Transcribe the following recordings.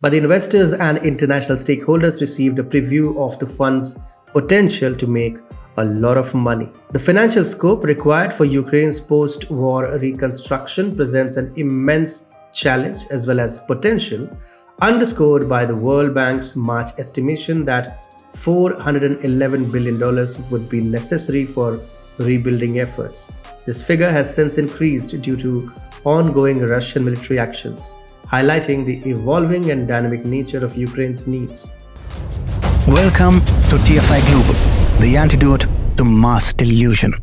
But the investors and international stakeholders received a preview of the fund's potential to make a lot of money. The financial scope required for Ukraine's post-war reconstruction presents an immense challenge as well as potential, underscored by the World Bank's March estimation that $411 billion would be necessary for rebuilding efforts. This figure has since increased due to ongoing Russian military actions, highlighting the evolving and dynamic nature of Ukraine's needs. Welcome to TFI Global, the antidote to mass delusion.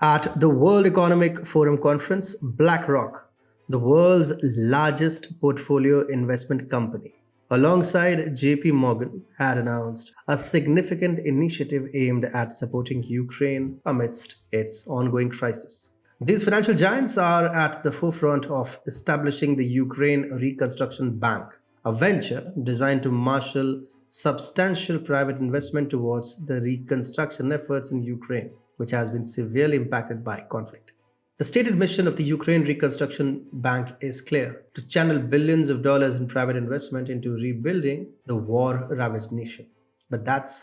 At the World Economic Forum Conference, Blackrock, the world's largest portfolio investment company, alongside JP Morgan, had announced a significant initiative aimed at supporting Ukraine amidst its ongoing crisis. These financial giants are at the forefront of establishing the Ukraine Reconstruction Bank, a venture designed to marshal substantial private investment towards the reconstruction efforts in Ukraine, which has been severely impacted by conflict. The stated mission of the Ukraine Reconstruction Bank is clear: to channel billions of dollars in private investment into rebuilding the war-ravaged nation. But that's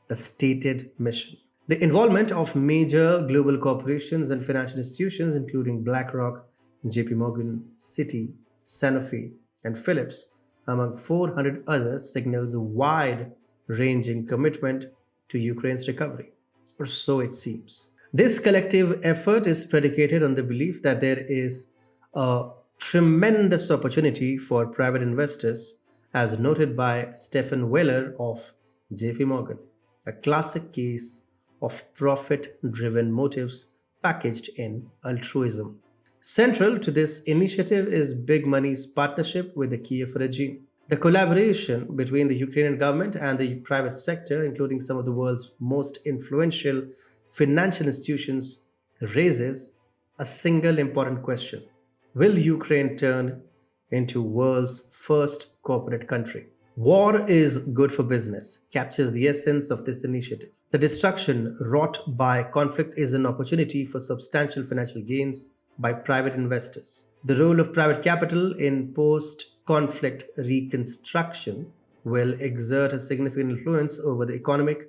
the stated mission. The involvement of major global corporations and financial institutions, including Blackrock, JP Morgan, Citi, Sanofi, and Philips, among 400 others, signals a wide-ranging commitment to Ukraine's recovery, or so it seems. This collective effort is predicated on the belief that there is a tremendous opportunity for private investors, as noted by Stephen Weller of JP Morgan, a classic case of profit-driven motives packaged in altruism. Central to this initiative is big money's partnership with the Kiev regime. The collaboration between the Ukrainian government and the private sector, including some of the world's most influential financial institutions, raises a single important question: will Ukraine turn into world's first corporate country? War is good for business captures the essence of this initiative. The destruction wrought by conflict is an opportunity for substantial financial gains by private investors. The role of private capital in post-conflict reconstruction will exert a significant influence over the economic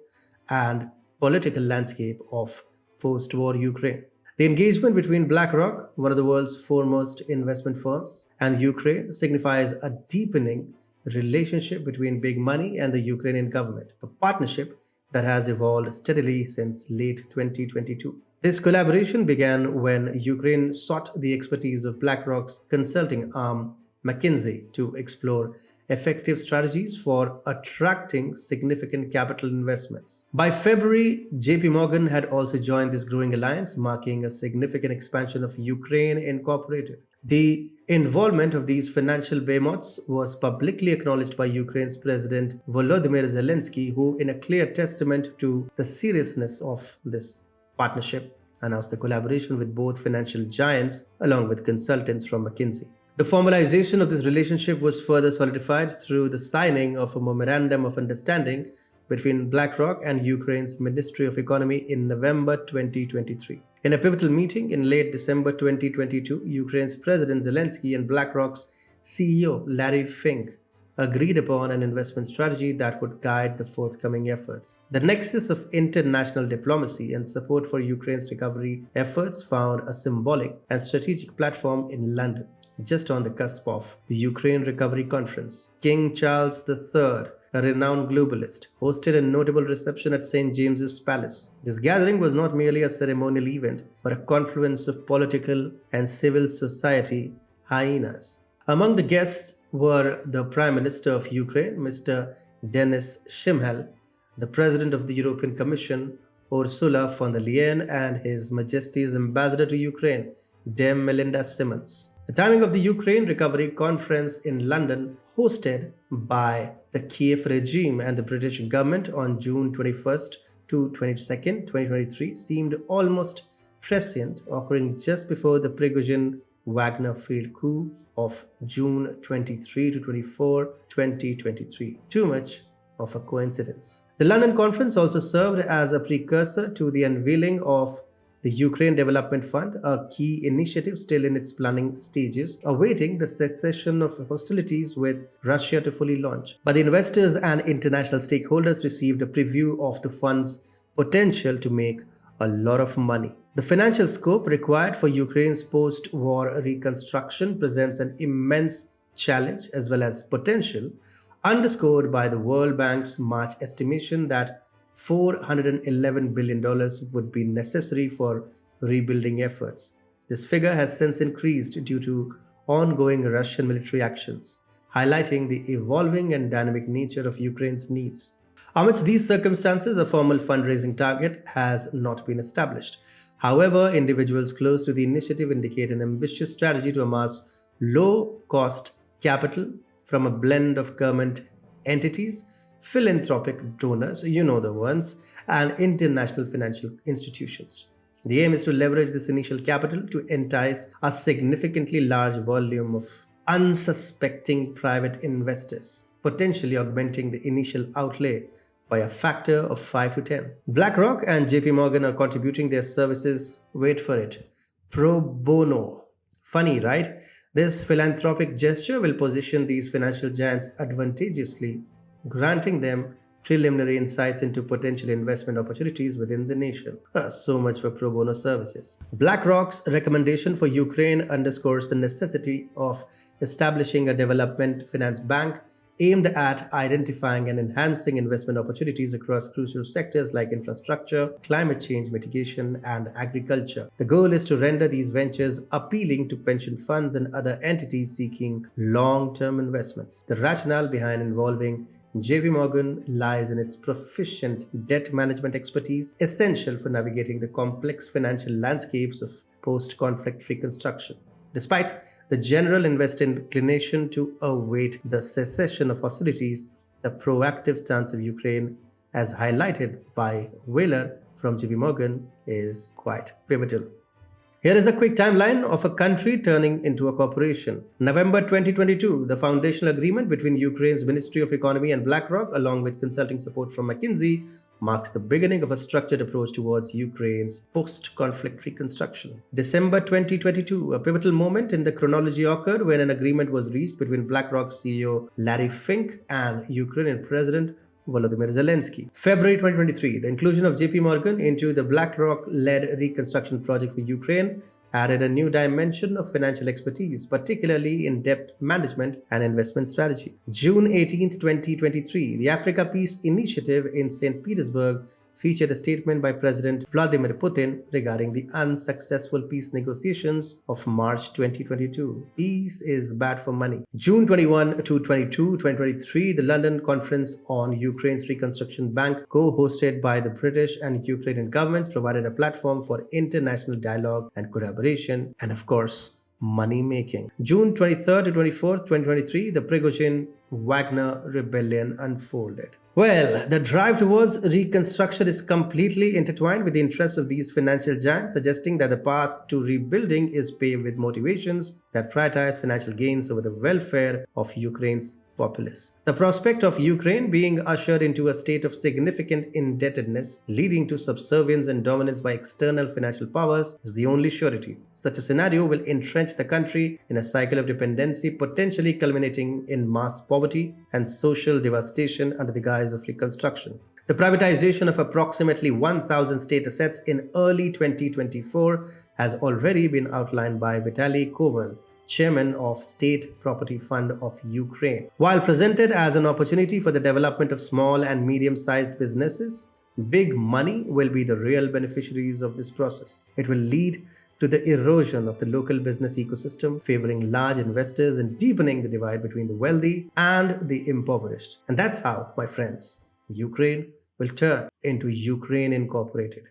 and political landscape of post-war Ukraine. The engagement between Blackrock, one of the world's foremost investment firms, and Ukraine signifies a deepening relationship between big money and the Ukrainian government, a partnership that has evolved steadily since late 2022. This collaboration began when Ukraine sought the expertise of Blackrock's consulting arm, McKinsey, to explore effective strategies for attracting significant capital investments. By February, JP Morgan had also joined this growing alliance, marking a significant expansion of Ukraine Incorporated. The involvement of these financial behemoths was publicly acknowledged by Ukraine's President Volodymyr Zelensky, who, in a clear testament to the seriousness of this partnership, announced the collaboration with both financial giants along with consultants from McKinsey. The formalization of this relationship was further solidified through the signing of a memorandum of understanding between Blackrock and Ukraine's Ministry of Economy in November 2023. In a pivotal meeting in late December 2022, Ukraine's President Zelensky and Blackrock's CEO Larry Fink agreed upon an investment strategy that would guide the forthcoming efforts. The nexus of international diplomacy and support for Ukraine's recovery efforts found a symbolic and strategic platform in London, just on the cusp of the Ukraine Recovery Conference. King Charles III, a renowned globalist, hosted a notable reception at St. James's Palace. This gathering was not merely a ceremonial event, but a confluence of political and civil society hyenas. Among the guests were the Prime Minister of Ukraine, Mr. Denis Shmyhal, the President of the European Commission, Ursula von der Leyen, and His Majesty's Ambassador to Ukraine, Dame Melinda Simmons. The timing of the Ukraine Recovery Conference in London, hosted by the Kiev regime and the British government on June 21st to 22nd, 2023, seemed almost prescient, occurring just before the Prigozhin-Wagner field coup of June 23 to 24, 2023. Too much of a coincidence. The London conference also served as a precursor to the unveiling of the Ukraine Development Fund, a key initiative still in its planning stages, awaiting the cessation of hostilities with Russia to fully launch. But the investors and international stakeholders received a preview of the fund's potential to make a lot of money. The financial scope required for Ukraine's post war reconstruction presents an immense challenge as well as potential, underscored by the World Bank's March estimation that $411 billion would be necessary for rebuilding efforts. This figure has since increased due to ongoing Russian military actions, highlighting the evolving and dynamic nature of Ukraine's needs. Amidst these circumstances, a formal fundraising target has not been established. However, individuals close to the initiative indicate an ambitious strategy to amass low cost capital from a blend of government entities, philanthropic donors, you know the ones, and international financial institutions. The aim is to leverage this initial capital to entice a significantly large volume of unsuspecting private investors, potentially augmenting the initial outlay by a factor of 5 to 10. Blackrock and JPMorgan are contributing their services, wait for it, pro bono. Funny, right? This philanthropic gesture will position these financial giants advantageously, granting them preliminary insights into potential investment opportunities within the nation. So much for pro bono services. BlackRock's recommendation for Ukraine underscores the necessity of establishing a development finance bank aimed at identifying and enhancing investment opportunities across crucial sectors like infrastructure, climate change mitigation, and agriculture. The goal is to render these ventures appealing to pension funds and other entities seeking long-term investments. The rationale behind involving JP Morgan lies in its proficient debt management expertise, essential for navigating the complex financial landscapes of post-conflict reconstruction. Despite the general investor inclination to await the cessation of hostilities, the proactive stance of Ukraine, as highlighted by Whaler from JP Morgan, is quite pivotal. Here is a quick timeline of a country turning into a corporation. November 2022, the foundational agreement between Ukraine's Ministry of Economy and BlackRock, along with consulting support from McKinsey, marks the beginning of a structured approach towards Ukraine's post-conflict reconstruction. December 2022, a pivotal moment in the chronology occurred when an agreement was reached between BlackRock CEO Larry Fink and Ukrainian President Volodymyr Zelensky. February 2023, the inclusion of JP Morgan into the BlackRock-led reconstruction project for Ukraine added a new dimension of financial expertise, particularly in debt management and investment strategy. June 18, 2023, the Africa Peace Initiative in St. Petersburg featured a statement by President Vladimir Putin regarding the unsuccessful peace negotiations of March 2022. Peace is bad for money. June 21 to 22, 2023, the London Conference on Ukraine's Reconstruction Bank, co-hosted by the British and Ukrainian governments, provided a platform for international dialogue and collaboration, and of course, money making. June 23rd to 24th, 2023, the Prigozhin-Wagner rebellion unfolded. Well, the drive towards reconstruction is completely intertwined with the interests of these financial giants, suggesting that the path to rebuilding is paved with motivations that prioritize financial gains over the welfare of Ukraine's populace. The prospect of Ukraine being ushered into a state of significant indebtedness, leading to subservience and dominance by external financial powers, is the only surety. Such a scenario will entrench the country in a cycle of dependency, potentially culminating in mass poverty and social devastation under the guise of reconstruction. The privatization of approximately 1,000 state assets in early 2024 has already been outlined by Vitaly Koval, chairman of State Property Fund of Ukraine. While presented as an opportunity for the development of small and medium-sized businesses, big money will be the real beneficiaries of this process. It will lead to the erosion of the local business ecosystem, favoring large investors and deepening the divide between the wealthy and the impoverished. And that's how, my friends, Ukraine will turn into Ukraine Incorporated.